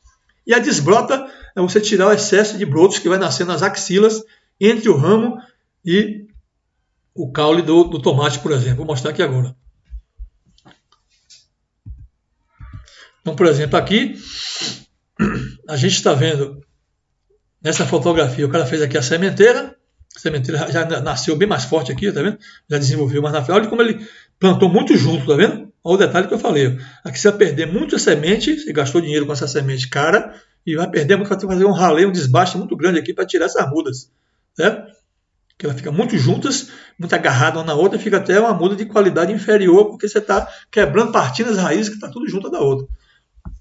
E a desbrota é você tirar o excesso de brotos que vai nascer nas axilas entre o ramo e o caule do tomate, por exemplo. Vou mostrar aqui agora. Então, por exemplo, aqui a gente está vendo nessa fotografia, o cara fez aqui a sementeira já nasceu bem mais forte aqui, tá vendo? Já desenvolveu mais na frente. Olha como ele plantou muito junto, tá vendo? Olha o detalhe que eu falei. Aqui você vai perder muita semente, você gastou dinheiro com essa semente cara, e vai perder muito, vai ter que fazer um raleio, um desbaste muito grande aqui para tirar essas mudas, certo? Que ela fica muito juntas, muito agarrada uma na outra, fica até uma muda de qualidade inferior, porque você está quebrando, partindo as raízes que está tudo junto da outra.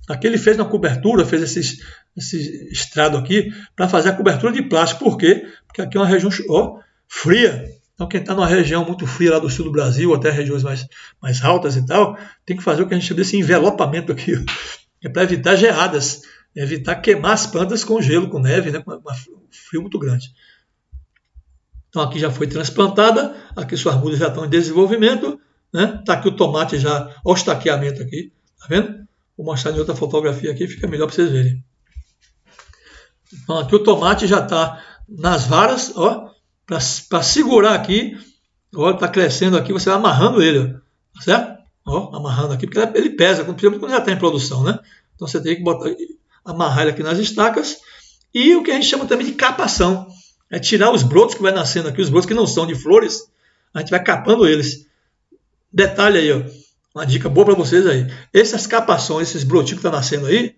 Aqui ele fez uma cobertura, fez esse estrado aqui, para fazer a cobertura de plástico. Por quê? Porque aqui é uma região fria. Então quem está numa região muito fria lá do sul do Brasil, até regiões mais altas e tal, tem que fazer o que a gente chama desse envelopamento aqui. É para evitar geadas, evitar queimar as plantas com gelo, com neve, né, com um frio muito grande. Então aqui já foi transplantada, aqui suas mudas já estão em desenvolvimento, né? Está aqui o tomate já, olha o estaqueamento aqui, tá vendo? Vou mostrar em outra fotografia aqui, fica melhor para vocês verem. Então aqui o tomate já está nas varas, ó, para segurar aqui, ó, está crescendo aqui, você vai amarrando ele, ó, tá certo? Ó, amarrando aqui, porque ele pesa, principalmente quando já está em produção, né? Então você tem que amarrar ele aqui nas estacas. E o que a gente chama também de capação, é tirar os brotos que vai nascendo aqui, os brotos que não são de flores, a gente vai capando eles. Detalhe aí, ó, uma dica boa para vocês aí. Essas capações, esses brotinhos que estão nascendo aí,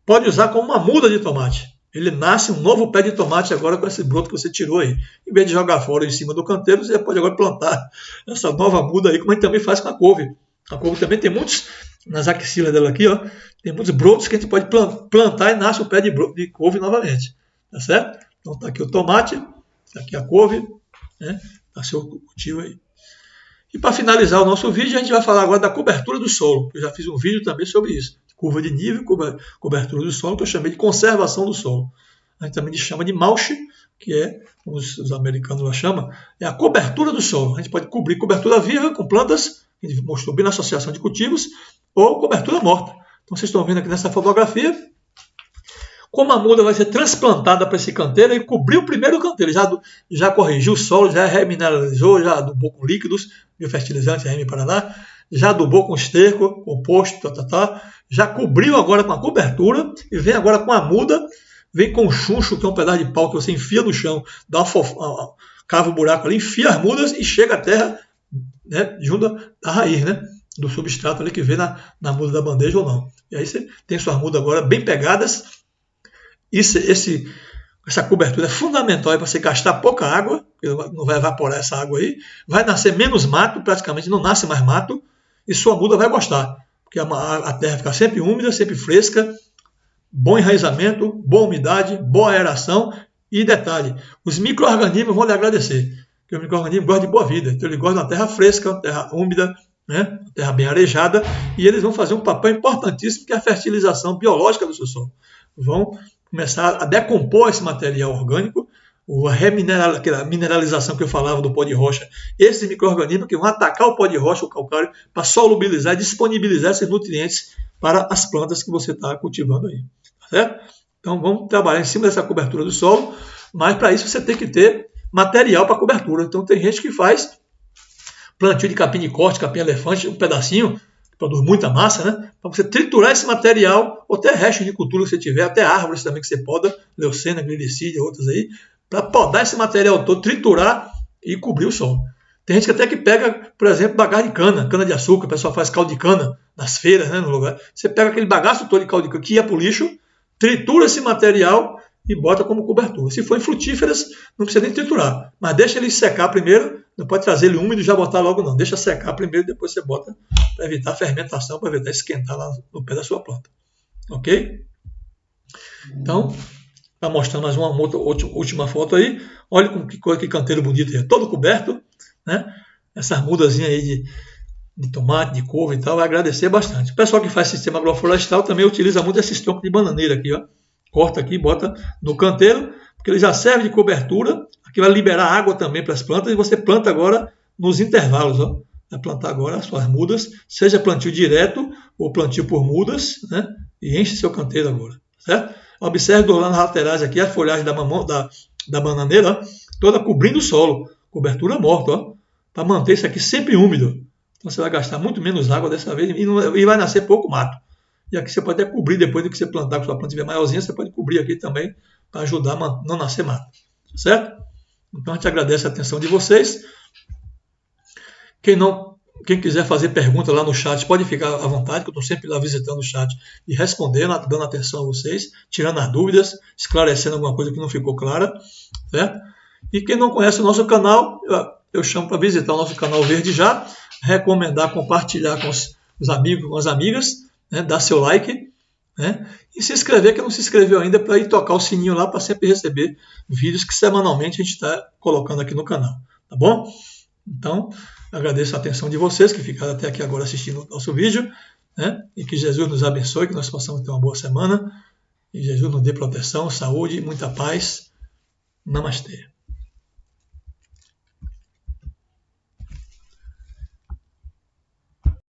pode usar como uma muda de tomate. Ele nasce um novo pé de tomate agora com esse broto que você tirou aí. Em vez de jogar fora em cima do canteiro, você pode agora plantar essa nova muda aí, como a gente também faz com a couve. A couve também tem muitos, nas axilas dela aqui, ó, tem muitos brotos que a gente pode plantar e nasce o pé de couve novamente. Tá certo? Então está aqui o tomate, está aqui a couve, né? Está seu cultivo aí. E para finalizar o nosso vídeo, a gente vai falar agora da cobertura do solo. Eu já fiz um vídeo também sobre isso. Curva de nível, cobertura do solo, que eu chamei de conservação do solo. A gente também chama de mulch, que é, como os americanos lá chamam, é a cobertura do solo. A gente pode cobrir cobertura viva com plantas, que a gente mostrou bem na associação de cultivos, ou cobertura morta. Então vocês estão vendo aqui nessa fotografia como a muda vai ser transplantada para esse canteiro e cobrir o primeiro canteiro. Já corrigiu o solo, já remineralizou, já adubou com líquidos, biofertilizante, RM Paraná, já adubou com esterco, composto, já cobriu agora com a cobertura e vem agora com a muda, vem com o chuncho, que é um pedaço de pau que você enfia no chão, cava um buraco ali, enfia as mudas e chega à terra, né, junto da raiz, né, do substrato ali que vem na muda da bandeja ou não. E aí você tem suas mudas agora bem pegadas. Esse essa cobertura é fundamental para você gastar pouca água, porque não vai evaporar essa água aí, vai nascer menos mato, praticamente não nasce mais mato, e sua muda vai gostar, porque a terra fica sempre úmida, sempre fresca, bom enraizamento, boa umidade, boa aeração, e detalhe, os micro-organismos vão lhe agradecer, porque o micro-organismo gosta de boa vida, então ele gosta de uma terra fresca, uma terra úmida, né? Terra bem arejada, e eles vão fazer um papel importantíssimo, que é a fertilização biológica do seu solo. Vão começar a decompor esse material orgânico, aquela mineralização que eu falava do pó de rocha, esses micro-organismos que vão atacar o pó de rocha, o calcário, para solubilizar e disponibilizar esses nutrientes para as plantas que você está cultivando aí. Tá certo? Então vamos trabalhar em cima dessa cobertura do solo, mas para isso você tem que ter material para cobertura. Então tem gente que faz plantio de capim de corte, capim elefante, um pedacinho, que produz muita massa, né? Para você triturar esse material, ou até resto de cultura que você tiver, até árvores também que você poda, leucena, glicídia, outras aí, para podar esse material todo, triturar e cobrir o solo. Tem gente que até que pega, por exemplo, bagaço de cana, cana de açúcar, o pessoal faz caldo de cana nas feiras, né, no lugar. Você pega aquele bagaço todo de caldo de cana que ia para o lixo, tritura esse material e bota como cobertura. Se for em frutíferas, não precisa nem triturar, mas deixa ele secar primeiro, não pode trazer ele úmido e já botar logo não. Deixa secar primeiro, depois você bota para evitar fermentação, para evitar esquentar lá no pé da sua planta. Ok? Então, está mostrando mais uma última foto aí. Olha que canteiro bonito aí, todo coberto, né? Essas mudazinhas aí de tomate, de couve e tal, vai agradecer bastante. O pessoal que faz sistema agroflorestal também utiliza muito esses troncos de bananeira aqui, ó. Corta aqui, bota no canteiro, porque ele já serve de cobertura. Aqui vai liberar água também para as plantas e você planta agora nos intervalos, ó. Vai plantar agora as suas mudas, seja plantio direto ou plantio por mudas, né? E enche seu canteiro agora, certo? Observe lá nas laterais aqui a folhagem da bananeira, ó, toda cobrindo o solo, cobertura morta, ó, para manter isso aqui sempre úmido. Então você vai gastar muito menos água dessa vez e vai nascer pouco mato. E aqui você pode até cobrir, depois do que você plantar, que sua planta estiver maiorzinha, você pode cobrir aqui também para ajudar a não nascer mato. Certo? Então a gente agradece a atenção de vocês. Quem quiser fazer pergunta lá no chat, pode ficar à vontade, que eu estou sempre lá visitando o chat e respondendo, dando atenção a vocês, tirando as dúvidas, esclarecendo alguma coisa que não ficou clara. Certo? E quem não conhece o nosso canal, eu chamo para visitar o nosso canal Verde Já, recomendar, compartilhar com os amigos, com as amigas, né, dar seu like, né, e se inscrever, que não se inscreveu ainda, para ir tocar o sininho lá, para sempre receber vídeos que semanalmente a gente está colocando aqui no canal, tá bom? Então, agradeço a atenção de vocês que ficaram até aqui agora assistindo o nosso vídeo, né, e que Jesus nos abençoe, que nós possamos ter uma boa semana, e Jesus nos dê proteção, saúde, muita paz. Namastê.